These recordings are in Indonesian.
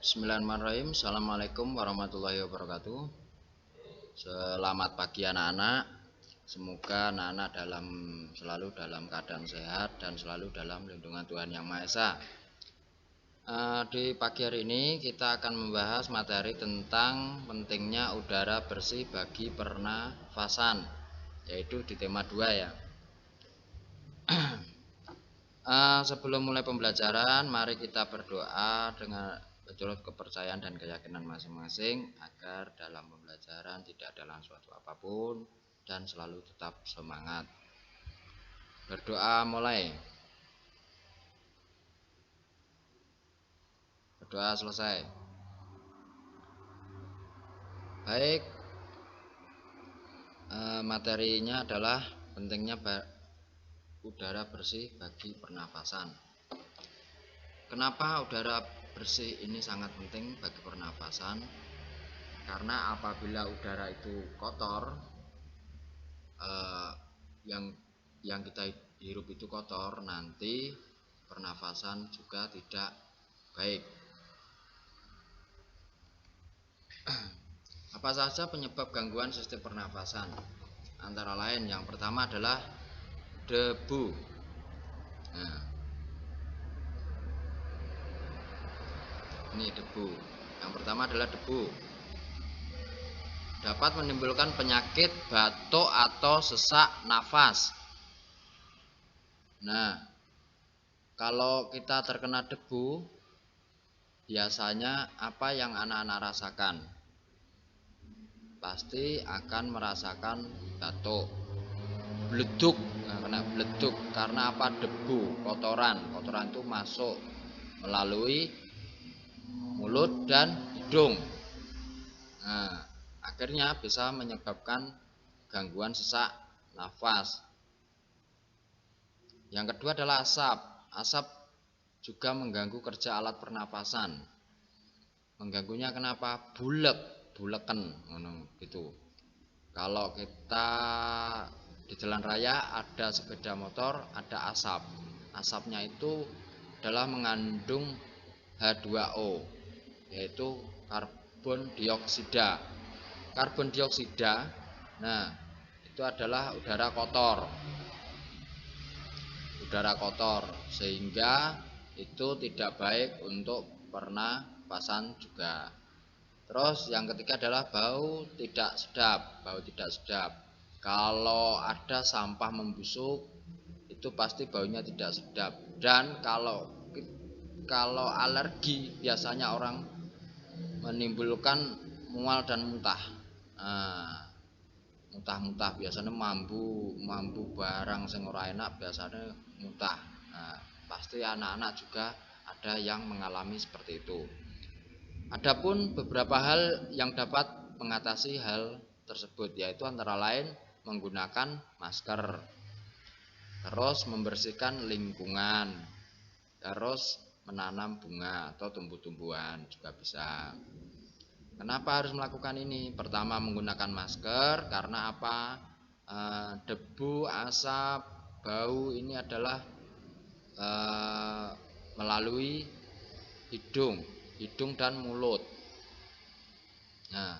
Bismillahirrahmanirrahim. Assalamualaikum warahmatullahi wabarakatuh. Selamat pagi anak-anak. Semoga anak-anak selalu dalam keadaan sehat dan selalu dalam lindungan Tuhan Yang Maha Esa. Di pagi hari ini kita akan membahas materi tentang pentingnya udara bersih bagi pernafasan, yaitu di tema 2 ya. Sebelum mulai pembelajaran, mari kita berdoa dengan menurut kepercayaan dan keyakinan masing-masing agar dalam pembelajaran tidak ada suatu apapun dan selalu tetap semangat. Berdoa mulai. Berdoa selesai. Baik, materinya adalah pentingnya udara bersih bagi pernafasan. Kenapa udara bersih ini sangat penting bagi pernafasan? Karena apabila udara itu kotor, yang kita hirup itu kotor, nanti pernafasan juga tidak baik. Apa saja penyebab gangguan sistem pernafasan? Antara lain yang pertama adalah debu. Ini debu. Yang pertama adalah debu. Dapat menimbulkan penyakit batuk atau sesak nafas. Nah, kalau kita terkena debu, biasanya apa yang anak-anak rasakan? Pasti akan merasakan batuk, bleduk. Kena bleduk karena apa? Debu, kotoran itu masuk melalui mulut dan hidung. Nah, akhirnya bisa menyebabkan gangguan sesak nafas. Yang kedua adalah asap. Asap juga mengganggu kerja alat pernapasan. Mengganggunya kenapa? Buleken gitu. Kalau kita di jalan raya ada sepeda motor, ada asap. Asapnya itu adalah mengandung H2O, yaitu karbon dioksida. Karbon dioksida, nah itu adalah udara kotor, sehingga itu tidak baik untuk pernapasan juga. Terus yang ketiga adalah bau tidak sedap. Kalau ada sampah membusuk, itu pasti baunya tidak sedap. Dan kalau alergi, biasanya orang menimbulkan mual dan muntah. Muntah biasanya mambu barang sing ora enak, biasanya muntah. Pasti anak-anak juga ada yang mengalami seperti itu. Adapun beberapa hal yang dapat mengatasi hal tersebut, yaitu antara lain menggunakan masker, terus membersihkan lingkungan, terus menanam bunga atau tumbuh-tumbuhan juga bisa. Kenapa harus melakukan ini? Pertama, menggunakan masker karena apa? Debu, asap, bau ini adalah melalui hidung dan mulut. Nah,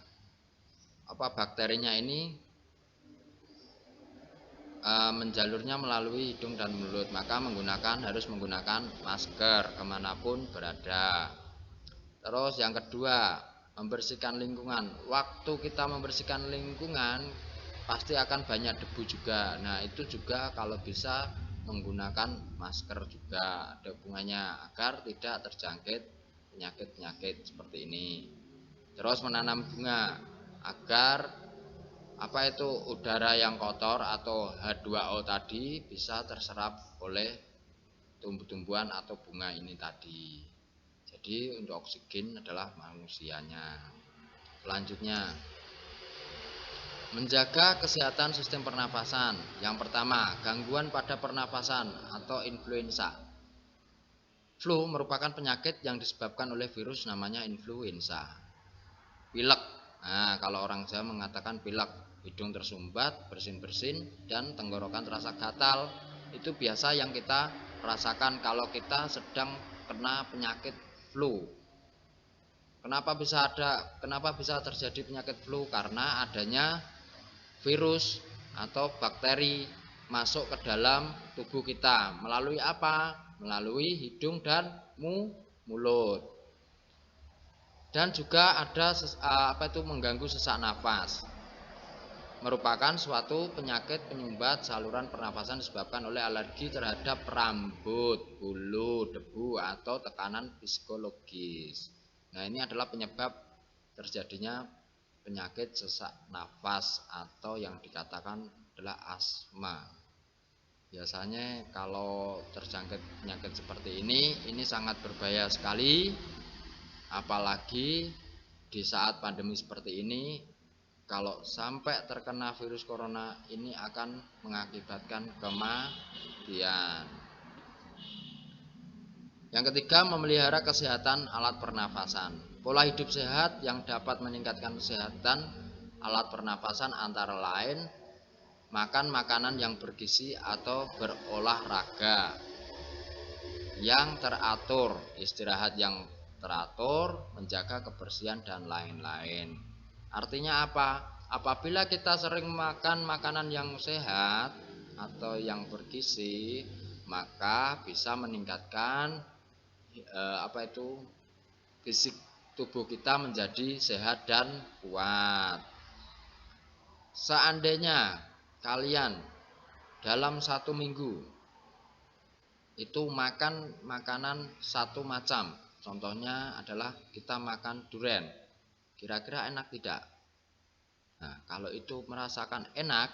bakterinya ini menjalurnya melalui hidung dan mulut, maka harus menggunakan masker kemanapun berada. Terus yang kedua, membersihkan lingkungan. Waktu kita membersihkan lingkungan pasti akan banyak debu juga. Nah, itu juga kalau bisa menggunakan masker juga, ada hubungannya agar tidak terjangkit penyakit seperti ini. Terus menanam bunga agar udara yang kotor atau H2O tadi bisa terserap oleh tumbuh-tumbuhan atau bunga ini tadi. Jadi untuk oksigen adalah manusianya. Selanjutnya, menjaga kesehatan sistem pernapasan. Yang pertama, gangguan pada pernapasan atau influenza. Flu merupakan penyakit yang disebabkan oleh virus namanya influenza. Pilek. Nah, kalau orang Jawa mengatakan pilek, hidung tersumbat, bersin-bersin, dan tenggorokan terasa gatal. Itu biasa yang kita rasakan kalau kita sedang kena penyakit flu. Kenapa bisa terjadi penyakit flu? Karena adanya virus atau bakteri masuk ke dalam tubuh kita melalui apa? Melalui hidung dan mulut. Dan juga ada mengganggu sesak nafas. Merupakan suatu penyakit penyumbat saluran pernafasan disebabkan oleh alergi terhadap rambut, bulu, debu, atau tekanan psikologis. Nah, ini adalah penyebab terjadinya penyakit sesak nafas atau yang dikatakan adalah asma. Biasanya kalau terjangkit penyakit seperti ini sangat berbahaya sekali, apalagi di saat pandemi seperti ini. Kalau sampai terkena virus corona ini akan mengakibatkan kematian. Yang ketiga, memelihara kesehatan alat pernafasan. Pola hidup sehat yang dapat meningkatkan kesehatan alat pernafasan antara lain makan makanan yang bergizi atau berolahraga yang teratur, istirahat yang teratur, menjaga kebersihan dan lain-lain. Artinya apa? Apabila kita sering makan makanan yang sehat atau yang bergizi, maka bisa meningkatkan fisik tubuh kita menjadi sehat dan kuat. Seandainya kalian dalam 1 minggu itu makan makanan satu macam, contohnya adalah kita makan durian, kira-kira enak tidak? Nah, kalau itu merasakan enak,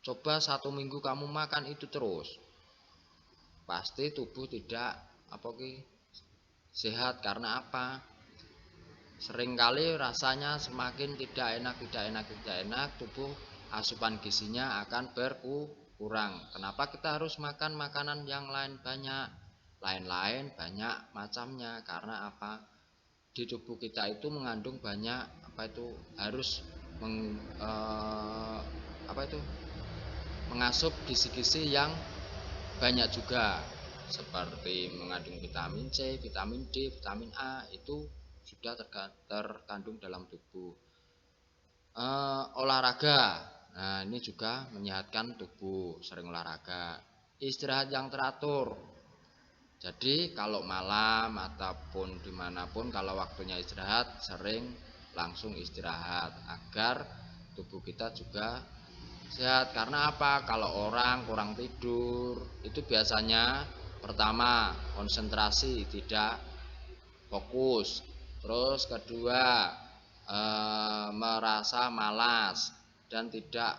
coba 1 minggu kamu makan itu terus, pasti tubuh tidak sehat. Karena apa? Seringkali rasanya semakin tidak enak, tubuh asupan gizinya akan berkurang. Kenapa kita harus makan makanan yang lain banyak macamnya? Karena apa? Di tubuh kita itu mengandung banyak harus mengasup gizi-gizi yang banyak juga, seperti mengandung vitamin C, vitamin D, vitamin A, itu sudah terkandung dalam tubuh. Olahraga, nah ini juga menyehatkan tubuh, sering olahraga. Istirahat yang teratur, jadi kalau malam ataupun dimanapun kalau waktunya istirahat, sering langsung istirahat agar tubuh kita juga sehat. Karena apa? Kalau orang kurang tidur itu biasanya pertama konsentrasi tidak fokus, terus kedua merasa malas dan tidak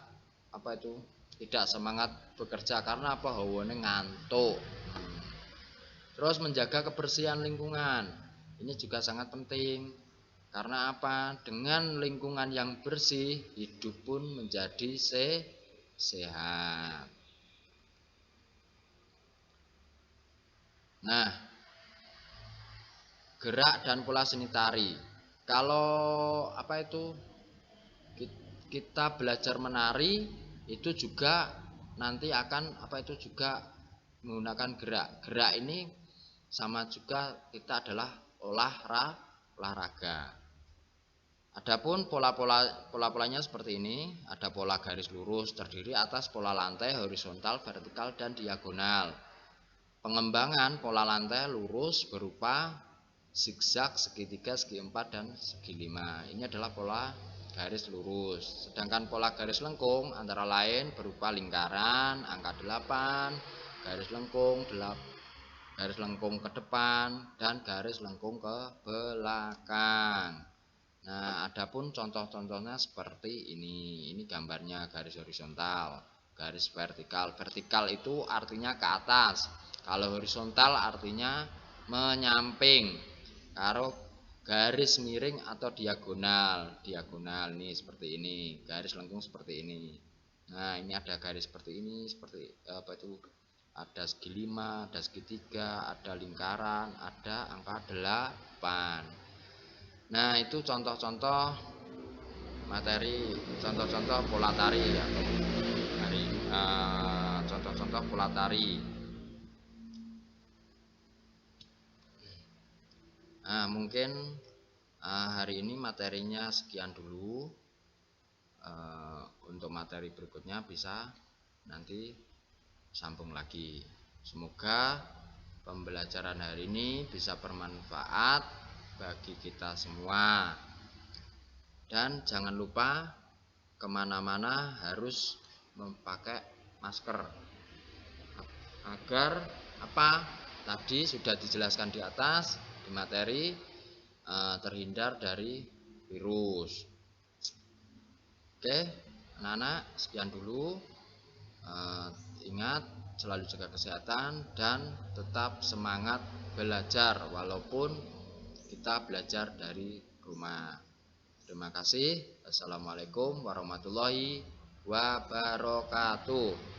semangat bekerja. Karena apa? Hawane ngantuk. Terus menjaga kebersihan lingkungan, ini juga sangat penting. Karena apa? Dengan lingkungan yang bersih, hidup pun menjadi sehat. Nah, gerak dan pola seni tari. Kalau kita belajar menari, itu juga nanti akan juga menggunakan gerak. Gerak ini sama juga kita adalah olahraga. Adapun pola-polanya seperti ini, ada pola garis lurus terdiri atas pola lantai, horizontal, vertikal, dan diagonal. Pengembangan pola lantai lurus berupa zigzag, segitiga, segi 4, dan segi 5. Ini adalah pola garis lurus. Sedangkan pola garis lengkung antara lain berupa lingkaran, angka 8, garis lengkung ke depan, dan garis lengkung ke belakang. Nah, adapun contoh-contohnya seperti ini. Ini gambarnya garis horizontal, garis vertikal. Vertikal itu artinya ke atas. Kalau horizontal artinya menyamping. Kalau garis miring atau diagonal ini seperti ini. Garis lengkung seperti ini. Nah, ini ada garis seperti ini, ada segi 5, ada segitiga, ada lingkaran, ada angka 8. Nah, itu contoh-contoh materi, contoh-contoh pola tari atau contoh-contoh pola tari. Nah, mungkin Hari ini materinya sekian dulu. Untuk materi berikutnya bisa nanti sambung lagi. Semoga pembelajaran hari ini bisa bermanfaat bagi kita semua. Dan jangan lupa kemana-mana harus memakai masker agar apa tadi sudah dijelaskan di atas di materi, terhindar dari virus. Oke, anak-anak, sekian dulu. Ingat selalu jaga kesehatan dan tetap semangat belajar walaupun kita belajar dari rumah. Terima kasih. Assalamualaikum warahmatullahi wabarakatuh.